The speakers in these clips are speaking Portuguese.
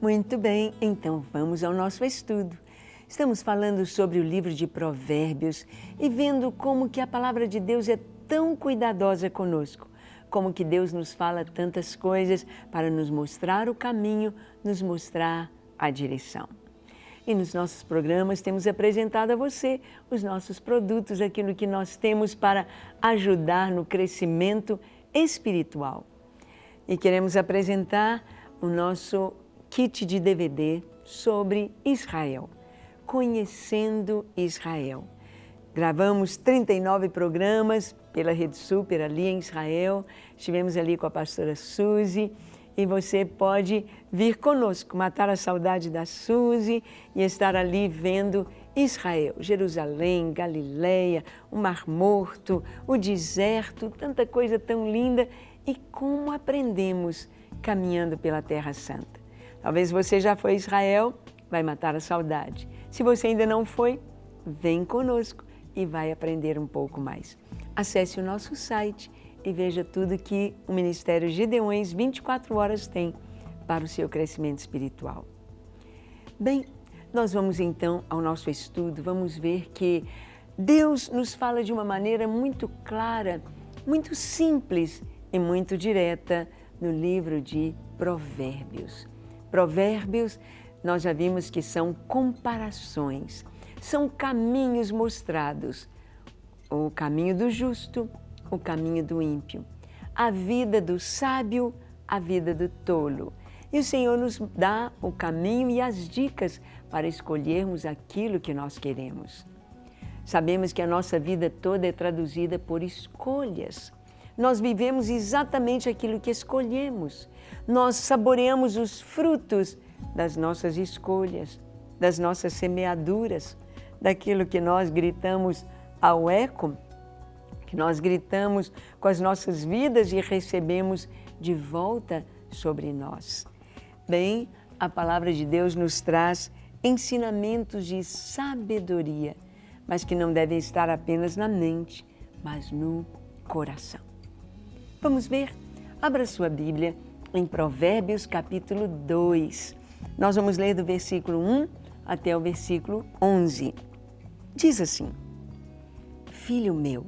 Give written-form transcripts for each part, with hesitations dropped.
Muito bem, então vamos ao nosso estudo. Estamos falando sobre o livro de Provérbios e vendo como que a palavra de Deus é tão cuidadosa conosco, como que Deus nos fala tantas coisas para nos mostrar o caminho, nos mostrar a direção. E nos nossos programas temos apresentado a você os nossos produtos, aquilo que nós temos para ajudar no crescimento espiritual. E queremos apresentar o nosso kit de DVD sobre Israel, Conhecendo Israel. Gravamos 39 programas pela Rede Super ali em Israel, estivemos ali com a pastora Suzy e você pode vir conosco, matar a saudade da Suzy e estar ali vendo Israel, Jerusalém, Galileia, o Mar Morto, o deserto, tanta coisa tão linda e como aprendemos caminhando pela Terra Santa. Talvez você já foi a Israel, vai matar a saudade. Se você ainda não foi, vem conosco e vai aprender um pouco mais. Acesse o nosso site e veja tudo que o Ministério Gideões 24 horas tem para o seu crescimento espiritual. Bem, nós vamos então ao nosso estudo, vamos ver que Deus nos fala de uma maneira muito clara, muito simples e muito direta no livro de Provérbios. Provérbios, nós já vimos que são comparações, são caminhos mostrados, o caminho do justo, o caminho do ímpio, a vida do sábio, a vida do tolo. E o Senhor nos dá o caminho e as dicas para escolhermos aquilo que nós queremos. Sabemos que a nossa vida toda é traduzida por escolhas. Nós vivemos exatamente aquilo que escolhemos. Nós saboreamos os frutos das nossas escolhas, das nossas semeaduras, daquilo que nós gritamos ao eco, que nós gritamos com as nossas vidas e recebemos de volta sobre nós. Bem, a palavra de Deus nos traz ensinamentos de sabedoria, mas que não devem estar apenas na mente, mas no coração. Vamos ver? Abra sua Bíblia em Provérbios capítulo 2. Nós vamos ler do versículo 1 até o versículo 11. Diz assim: Filho meu,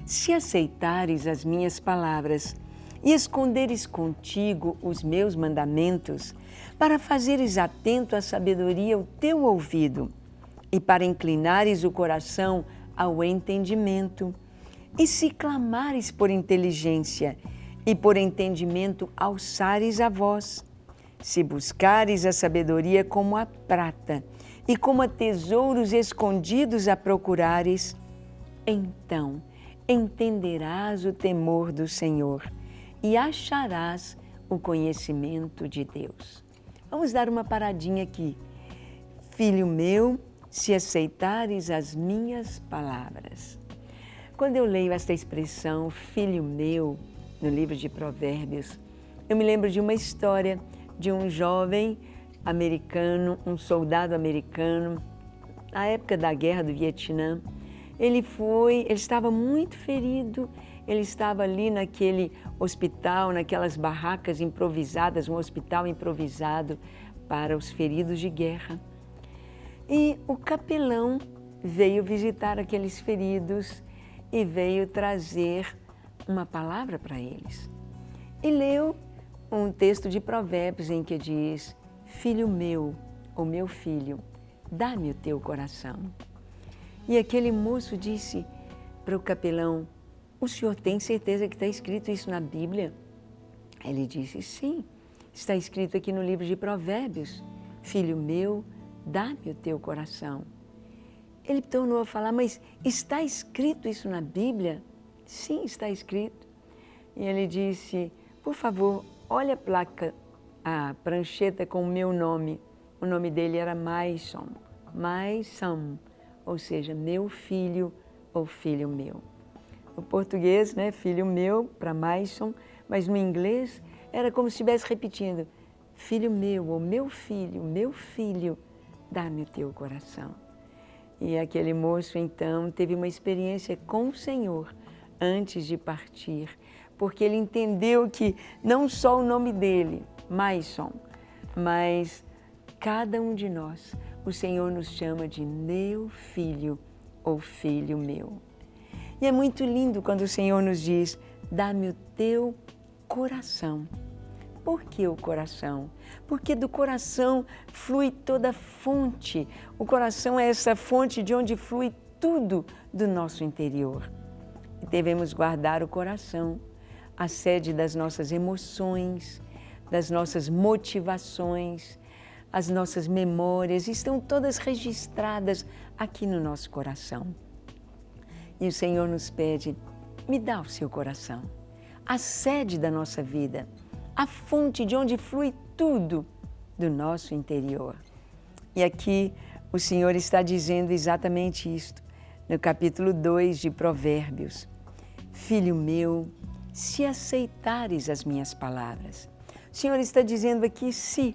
se aceitares as minhas palavras e esconderes contigo os meus mandamentos, para fazeres atento à sabedoria o teu ouvido e para inclinares o coração ao entendimento, e se clamares por inteligência e por entendimento alçares a voz, se buscares a sabedoria como a prata e como a tesouros escondidos a procurares, então entenderás o temor do Senhor e acharás o conhecimento de Deus. Vamos dar uma paradinha aqui. Filho meu, se aceitares as minhas palavras. Quando eu leio esta expressão, filho meu, no livro de Provérbios, eu me lembro de uma história de um jovem americano, um soldado americano, na época da guerra do Vietnã. Ele estava muito ferido, ele estava ali naquele hospital, naquelas barracas improvisadas, um hospital improvisado para os feridos de guerra. E o capelão veio visitar aqueles feridos e veio trazer uma palavra para eles. E leu um texto de Provérbios em que diz: Filho meu, ou meu filho, dá-me o teu coração. E aquele moço disse para o capelão: o senhor tem certeza que está escrito isso na Bíblia? Ele disse: sim, está escrito aqui no livro de Provérbios: Filho meu, dá-me o teu coração. Ele tornou a falar: mas está escrito isso na Bíblia? Sim, está escrito. E ele disse: por favor, olha a placa, a prancheta com o meu nome. O nome dele era Maison, ou seja, meu filho ou filho meu. O português, né, filho meu, para Maison, mas no inglês era como se estivesse repetindo: filho meu ou meu filho, dá-me o teu coração. E aquele moço, então, teve uma experiência com o Senhor antes de partir, porque ele entendeu que não só o nome dele, Maison, mas cada um de nós, o Senhor nos chama de meu filho ou filho meu. E é muito lindo quando o Senhor nos diz, dá-me o teu coração. Por que o coração? Porque do coração flui toda a fonte. O coração é essa fonte de onde flui tudo do nosso interior. E devemos guardar o coração, a sede das nossas emoções, das nossas motivações, as nossas memórias, estão todas registradas aqui no nosso coração. E o Senhor nos pede, me dá o seu coração, a sede da nossa vida, a fonte de onde flui tudo do nosso interior. E aqui o Senhor está dizendo exatamente isto, no capítulo 2 de Provérbios. Filho meu, se aceitares as minhas palavras. O Senhor está dizendo aqui sim,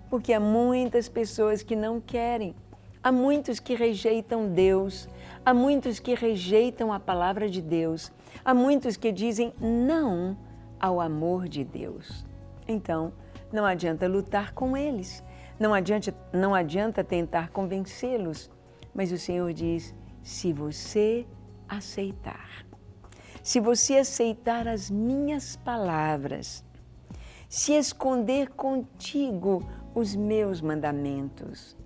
porque há muitas pessoas que não querem, há muitos que rejeitam Deus, há muitos que rejeitam a palavra de Deus, há muitos que dizem não ao amor de Deus. Então, não adianta lutar com eles, não adianta tentar convencê-los, mas o Senhor diz, se você aceitar, se você aceitar as minhas palavras, se esconder contigo os meus mandamentos.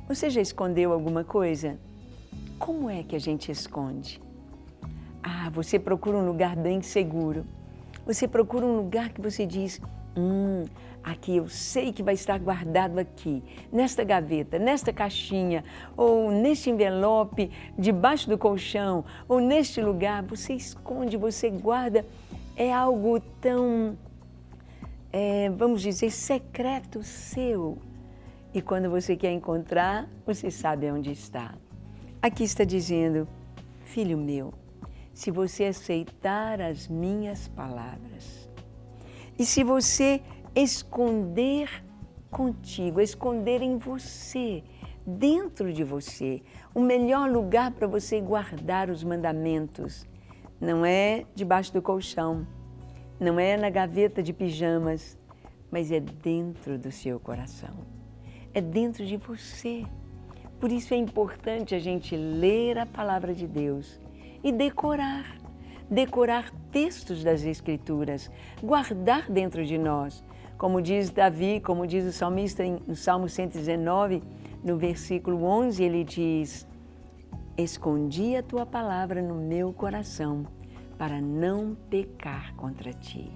Você já escondeu alguma coisa? Como é que a gente esconde? Você procura um lugar bem seguro. Você procura um lugar que você diz, aqui eu sei que vai estar guardado aqui, nesta gaveta, nesta caixinha, ou neste envelope, debaixo do colchão, ou neste lugar. Você esconde, você guarda. É algo tão, vamos dizer, secreto seu. E quando você quer encontrar, você sabe onde está. Aqui está dizendo, filho meu, se você aceitar as minhas palavras, e se você esconder contigo, esconder em você, dentro de você, o melhor lugar para você guardar os mandamentos, não é debaixo do colchão, não é na gaveta de pijamas, mas é dentro do seu coração, é dentro de você. Por isso é importante a gente ler a palavra de Deus e decorar textos das Escrituras, guardar dentro de nós. Como diz Davi, como diz o salmista no Salmo 119, no versículo 11, ele diz, escondi a tua palavra no meu coração para não pecar contra ti.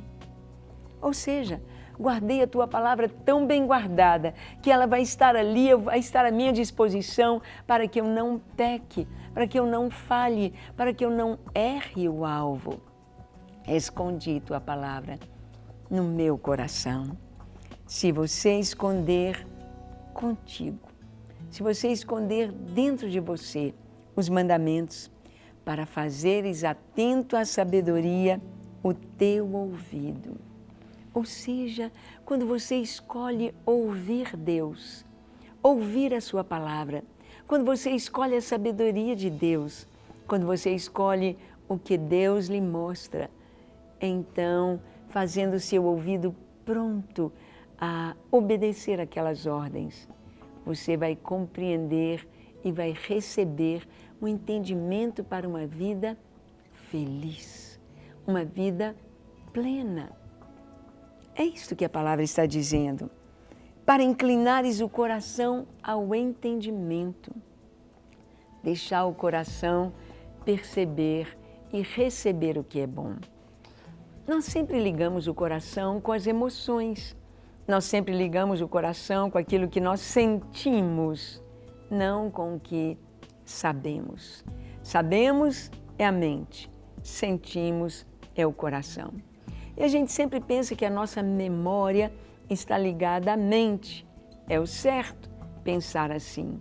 Ou seja, guardei a tua palavra tão bem guardada que ela vai estar ali, vai estar à minha disposição para que eu não peque, para que eu não falhe, para que eu não erre o alvo. Escondi tua palavra no meu coração. Se você esconder contigo, se você esconder dentro de você os mandamentos, para fazeres atento à sabedoria o teu ouvido. Ou seja, quando você escolhe ouvir Deus, ouvir a sua palavra, quando você escolhe a sabedoria de Deus, quando você escolhe o que Deus lhe mostra, então, fazendo o seu ouvido pronto a obedecer aquelas ordens, você vai compreender e vai receber um entendimento para uma vida feliz, uma vida plena. É isto que a palavra está dizendo, para inclinares o coração ao entendimento, deixar o coração perceber e receber o que é bom. Nós sempre ligamos o coração com as emoções, nós sempre ligamos o coração com aquilo que nós sentimos, não com o que sabemos. Sabemos é a mente, sentimos é o coração. E a gente sempre pensa que a nossa memória está ligada à mente. É o certo pensar assim.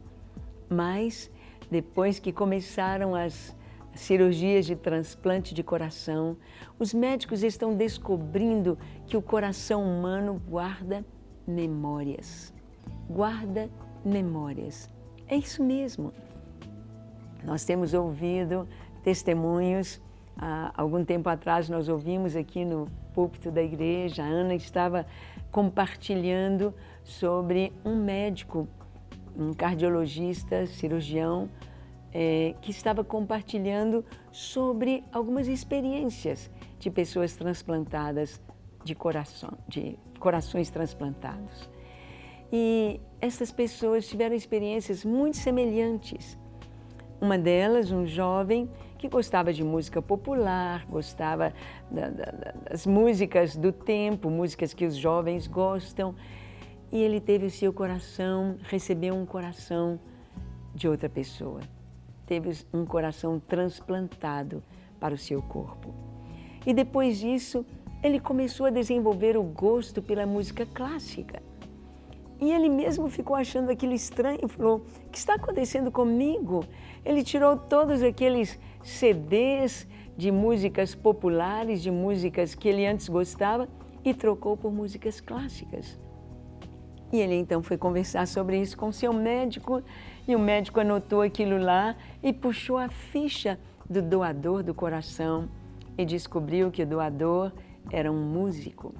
Mas depois que começaram as cirurgias de transplante de coração, os médicos estão descobrindo que o coração humano guarda memórias. Guarda memórias. É isso mesmo. Nós temos ouvido testemunhos. Há algum tempo atrás nós ouvimos aqui no púlpito da igreja, a Ana estava compartilhando sobre um médico, um cardiologista, cirurgião, que estava compartilhando sobre algumas experiências de pessoas transplantadas de corações transplantados. E essas pessoas tiveram experiências muito semelhantes. Uma delas, um jovem que gostava de música popular, gostava das músicas do tempo, músicas que os jovens gostam, e ele teve o seu coração, recebeu um coração de outra pessoa. Teve um coração transplantado para o seu corpo. E depois disso, ele começou a desenvolver o gosto pela música clássica. E ele mesmo ficou achando aquilo estranho, falou: o que está acontecendo comigo? Ele tirou todos aqueles CDs de músicas populares, de músicas que ele antes gostava e trocou por músicas clássicas. E ele então foi conversar sobre isso com seu médico, e o médico anotou aquilo lá e puxou a ficha do doador do coração e descobriu que o doador era um músico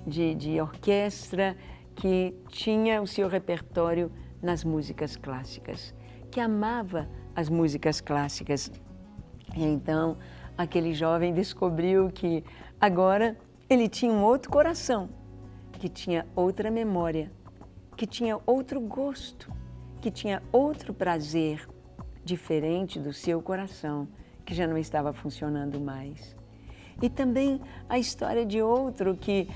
de orquestra que tinha o seu repertório nas músicas clássicas, que amava as músicas clássicas. E então, aquele jovem descobriu que agora ele tinha um outro coração, que tinha outra memória, que tinha outro gosto, que tinha outro prazer, diferente do seu coração, que já não estava funcionando mais. E também a história de outro que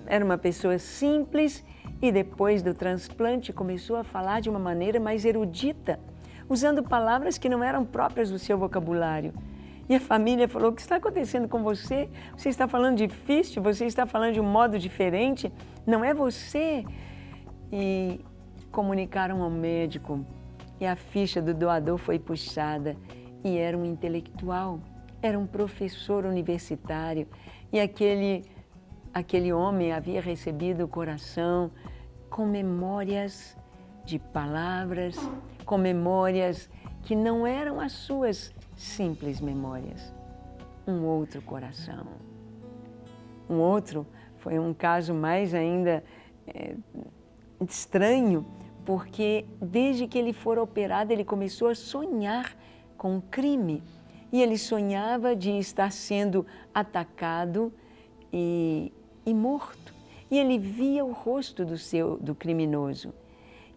era uma pessoa simples e depois do transplante começou a falar de uma maneira mais erudita, usando palavras que não eram próprias do seu vocabulário. E a família falou: o que está acontecendo com você? Você está falando difícil, você está falando de um modo diferente, não é você. E comunicaram ao médico e a ficha do doador foi puxada e era um intelectual, era um professor universitário e aquele homem havia recebido o coração com memórias de palavras, com memórias que não eram as suas simples memórias. Um outro coração. Um outro foi um caso mais ainda estranho, porque desde que ele for operado, ele começou a sonhar com um crime. E ele sonhava de estar sendo atacado e morto. E ele via o rosto do criminoso.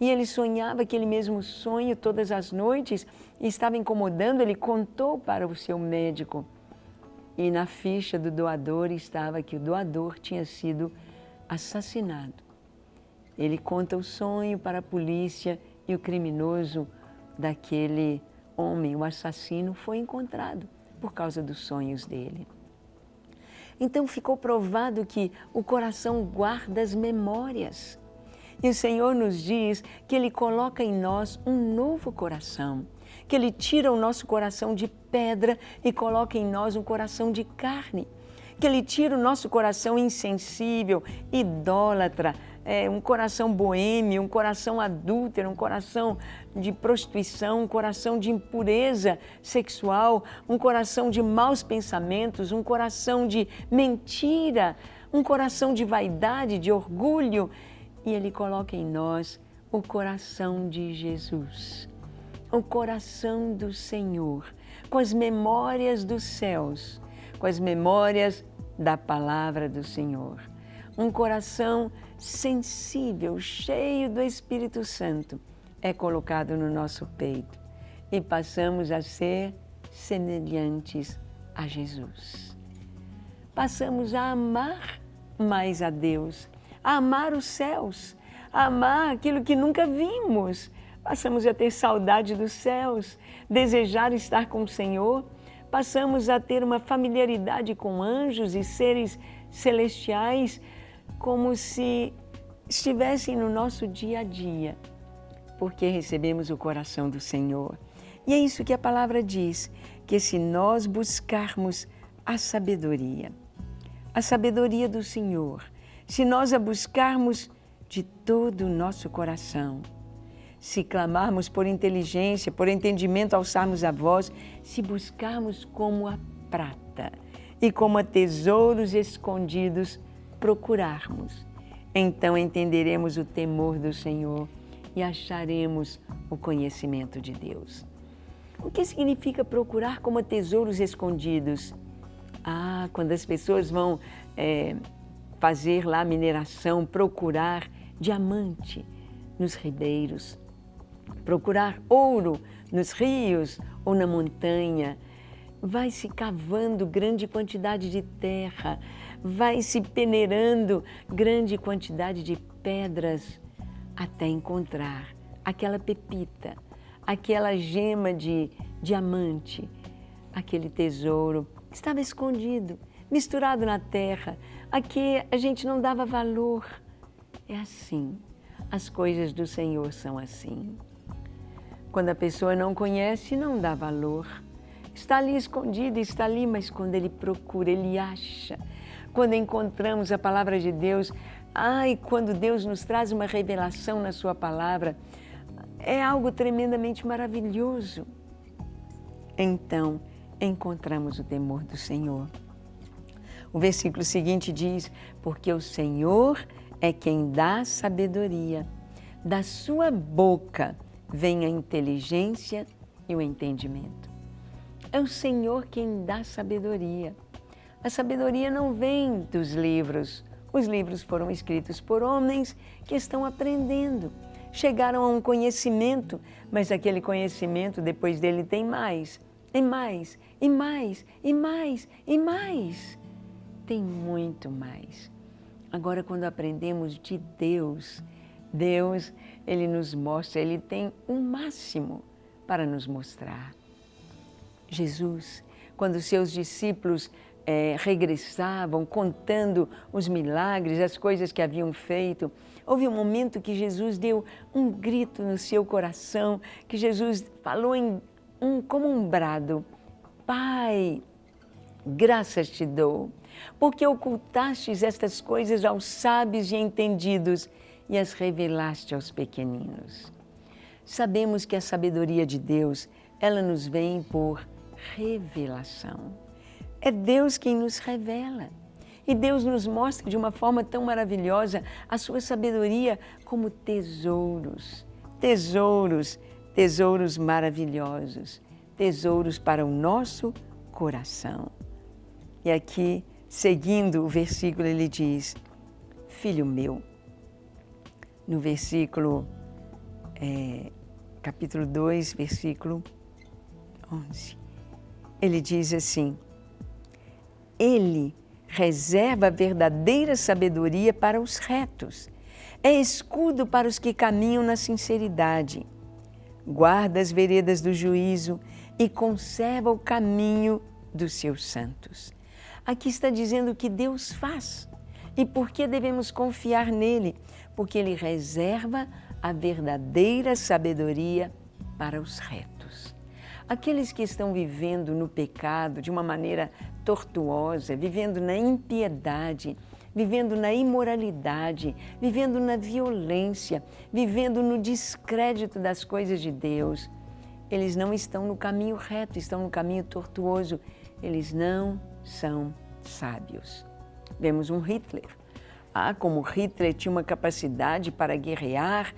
E ele sonhava aquele mesmo sonho todas as noites e estava incomodando. Ele contou para o seu médico. E na ficha do doador estava que o doador tinha sido assassinado. Ele conta o sonho para a polícia e o criminoso daquele homem, o assassino, foi encontrado por causa dos sonhos dele. Então ficou provado que o coração guarda as memórias. E o Senhor nos diz que Ele coloca em nós um novo coração, que Ele tira o nosso coração de pedra e coloca em nós um coração de carne, que Ele tira o nosso coração insensível, idólatra, um coração boêmio, um coração adúltero, um coração de prostituição, um coração de impureza sexual, um coração de maus pensamentos, um coração de mentira, um coração de vaidade, de orgulho. E Ele coloca em nós o coração de Jesus, o coração do Senhor, com as memórias dos céus, com as memórias da palavra do Senhor. Um coração sensível, cheio do Espírito Santo, é colocado no nosso peito e passamos a ser semelhantes a Jesus. Passamos a amar mais a Deus, a amar os céus, a amar aquilo que nunca vimos. Passamos a ter saudade dos céus, desejar estar com o Senhor. Passamos a ter uma familiaridade com anjos e seres celestiais, como se estivessem no nosso dia a dia, porque recebemos o coração do Senhor. E é isso que a palavra diz, que se nós buscarmos a sabedoria do Senhor, se nós a buscarmos de todo o nosso coração, se clamarmos por inteligência, por entendimento, alçarmos a voz, se buscarmos como a prata e como a tesouros escondidos, procurarmos. Então entenderemos o temor do Senhor e acharemos o conhecimento de Deus. O que significa procurar como tesouros escondidos? Quando as pessoas vão fazer lá mineração, procurar diamante nos ribeiros, procurar ouro nos rios ou na montanha, vai se cavando grande quantidade de terra, vai se peneirando grande quantidade de pedras até encontrar aquela pepita, aquela gema de diamante, aquele tesouro que estava escondido, misturado na terra, a que a gente não dava valor. É assim, as coisas do Senhor são assim. Quando a pessoa não conhece, não dá valor. Está ali escondido, está ali, mas quando ele procura, ele acha. Quando encontramos a palavra de Deus, quando Deus nos traz uma revelação na sua palavra, é algo tremendamente maravilhoso. Então, encontramos o temor do Senhor. O versículo seguinte diz: porque o Senhor é quem dá sabedoria, da sua boca vem a inteligência e o entendimento. É o Senhor quem dá sabedoria. A sabedoria não vem dos livros. Os livros foram escritos por homens que estão aprendendo. Chegaram a um conhecimento, mas aquele conhecimento depois dele tem mais, e mais, e mais, e mais, e mais. Tem muito mais. Agora, quando aprendemos de Deus, Ele nos mostra, Ele tem o máximo para nos mostrar. Jesus, quando seus discípulos regressavam, contando os milagres, as coisas que haviam feito, houve um momento que Jesus deu um grito no seu coração, que Jesus falou como um brado: Pai, graças te dou, porque ocultastes estas coisas aos sábios e entendidos e as revelaste aos pequeninos. Sabemos que a sabedoria de Deus, ela nos vem por revelação. É Deus quem nos revela. E Deus nos mostra de uma forma tão maravilhosa a sua sabedoria como tesouros, tesouros, tesouros maravilhosos, tesouros para o nosso coração. E aqui, seguindo o versículo, ele diz: Filho meu, no versículo, capítulo 2, versículo 11, ele diz assim: Ele reserva a verdadeira sabedoria para os retos, é escudo para os que caminham na sinceridade, guarda as veredas do juízo e conserva o caminho dos seus santos. Aqui está dizendo o que Deus faz e por que devemos confiar nele, porque ele reserva a verdadeira sabedoria para os retos. Aqueles que estão vivendo no pecado de uma maneira tortuosa, vivendo na impiedade, vivendo na imoralidade, vivendo na violência, vivendo no descrédito das coisas de Deus, eles não estão no caminho reto, estão no caminho tortuoso. Eles não são sábios. Vemos um Hitler. Como Hitler tinha uma capacidade para guerrear,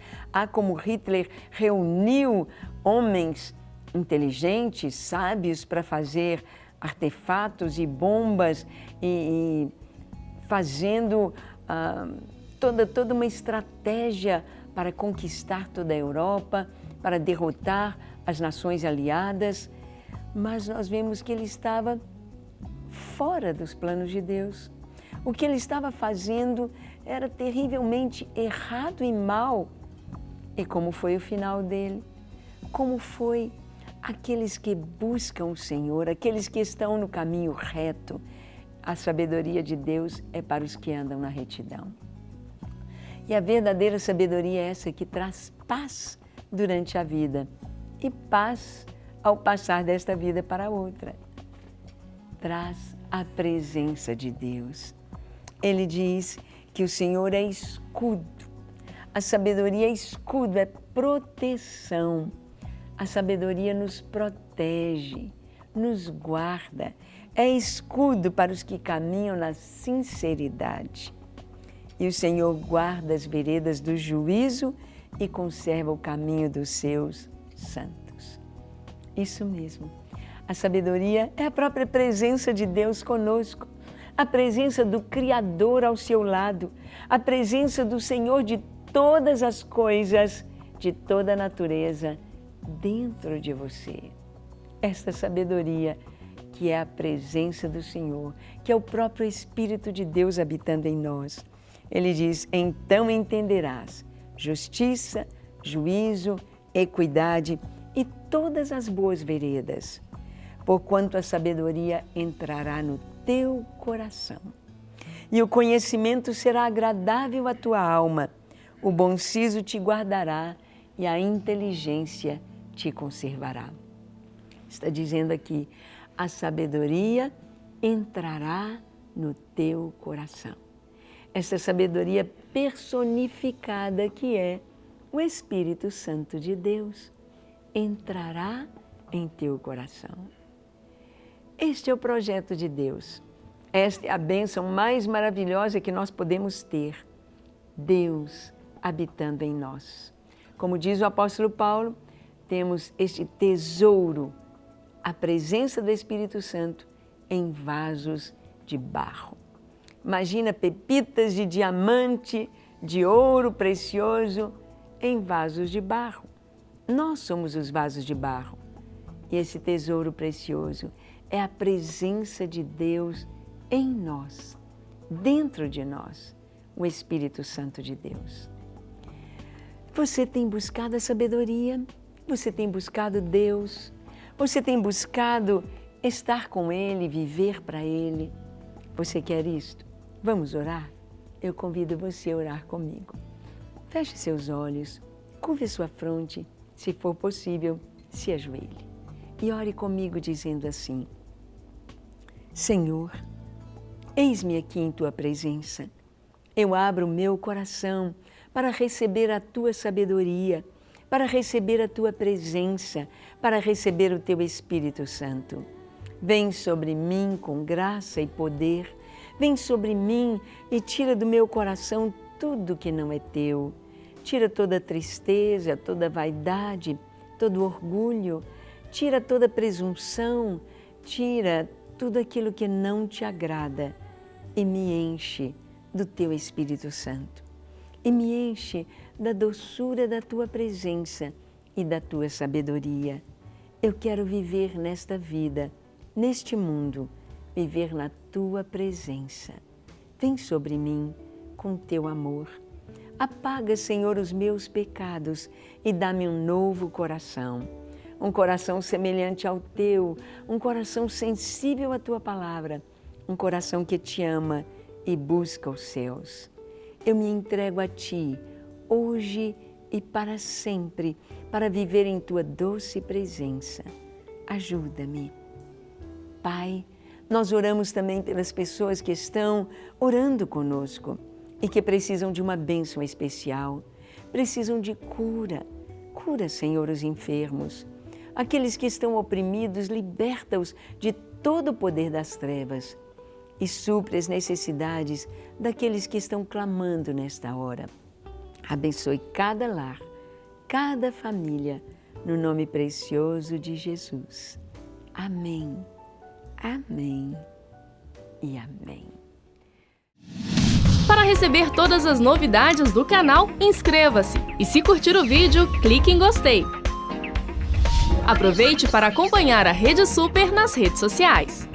como Hitler reuniu homens inteligentes, sábios para fazer artefatos e bombas e fazendo toda uma estratégia para conquistar toda a Europa, para derrotar as nações aliadas, mas nós vemos que ele estava fora dos planos de Deus. O que ele estava fazendo era terrivelmente errado e mal. E como foi o final dele? Como foi? Aqueles que buscam o Senhor, aqueles que estão no caminho reto, a sabedoria de Deus é para os que andam na retidão. E a verdadeira sabedoria é essa que traz paz durante a vida e paz ao passar desta vida para outra. Traz a presença de Deus. Ele diz que o Senhor é escudo. A sabedoria é escudo, é proteção. A sabedoria nos protege, nos guarda, é escudo para os que caminham na sinceridade. E o Senhor guarda as veredas do juízo e conserva o caminho dos seus santos. Isso mesmo. A sabedoria é a própria presença de Deus conosco, a presença do Criador ao seu lado, a presença do Senhor de todas as coisas, de toda a natureza, dentro de você. Esta sabedoria que é a presença do Senhor, que é o próprio Espírito de Deus habitando em nós. Ele diz, então entenderás justiça, juízo, equidade e todas as boas veredas, porquanto a sabedoria entrará no teu coração. E o conhecimento será agradável à tua alma, o bom siso te guardará e a inteligência te conservará. Está dizendo aqui, a sabedoria entrará no teu coração. Essa sabedoria personificada que é o Espírito Santo de Deus entrará em teu coração. Este é o projeto de Deus. Esta é a bênção mais maravilhosa que nós podemos ter. Deus habitando em nós. Como diz o apóstolo Paulo, temos este tesouro, a presença do Espírito Santo em vasos de barro. Imagina pepitas de diamante, de ouro precioso em vasos de barro. Nós somos os vasos de barro. E esse tesouro precioso é a presença de Deus em nós, dentro de nós, o Espírito Santo de Deus. Você tem buscado a sabedoria? Você tem buscado Deus? Você tem buscado estar com Ele, viver para Ele? Você quer isto? Vamos orar? Eu convido você a orar comigo. Feche seus olhos, curve sua fronte, se for possível, se ajoelhe. E ore comigo dizendo assim, Senhor, eis-me aqui em Tua presença. Eu abro o meu coração para receber a Tua sabedoria, para receber a Tua presença, para receber o Teu Espírito Santo. Vem sobre mim com graça e poder, vem sobre mim e tira do meu coração tudo que não é Teu. Tira toda tristeza, toda vaidade, todo orgulho, tira toda presunção, tira tudo aquilo que não Te agrada e me enche do Teu Espírito Santo. E me enche da doçura da Tua presença e da Tua sabedoria. Eu quero viver nesta vida, neste mundo, viver na Tua presença. Vem sobre mim com Teu amor. Apaga, Senhor, os meus pecados e dá-me um novo coração. Um coração semelhante ao Teu, um coração sensível à Tua palavra, um coração que Te ama e busca os céus. Eu me entrego a Ti, hoje e para sempre, para viver em Tua doce presença. Ajuda-me. Pai, nós oramos também pelas pessoas que estão orando conosco e que precisam de uma bênção especial, precisam de cura. Cura, Senhor, os enfermos. Aqueles que estão oprimidos, liberta-os de todo o poder das trevas e supre as necessidades daqueles que estão clamando nesta hora. Abençoe cada lar, cada família, no nome precioso de Jesus. Amém, amém e amém. Para receber todas as novidades do canal, inscreva-se e se curtir o vídeo, clique em gostei. Aproveite para acompanhar a Rede Super nas redes sociais.